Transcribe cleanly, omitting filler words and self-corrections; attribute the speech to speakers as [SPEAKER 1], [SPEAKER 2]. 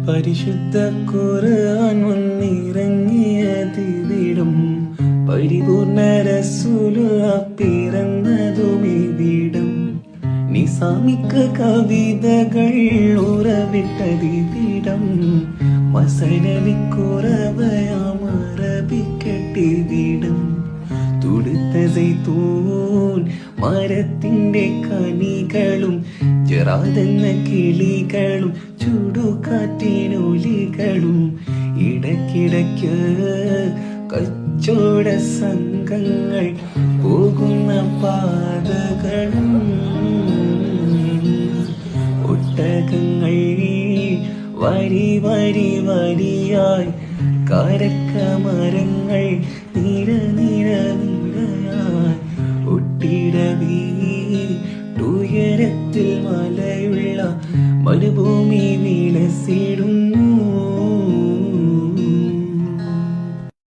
[SPEAKER 1] പരിശുദ്ധ ഖുർആൻ വന്നിറങ്ങിയതിവിടും പരിപൂർണ റസൂലുള്ളാ പിറന്നതുമിവിടും നിസാമിക കവിതകൾ ഉറവിട്ടതിവിടം മസനലിക്കുറവയാം അറബിക്കെട്ടിവിടം തുടുത്ത സൈത്തൂൻ മരത്തിന്റെ കനികളും ജറാദെന്ന കിളികളും ചുടുകാറ്റിനൊലികളും ഇടയ്ക്കിടയ്ക്ക് കച്ചവട സംഘങ്ങൾ പോകുന്ന പാതകളും ഒട്ടകങ്ങൾ വരി വരി വരിയായി കാരക്കമരങ്ങൾ നിര നിര നിരയായി ഒട്ടിടവീട്ടുയരത്തിൽ മലയുള്ള മരുഭൂമി വിലസിടും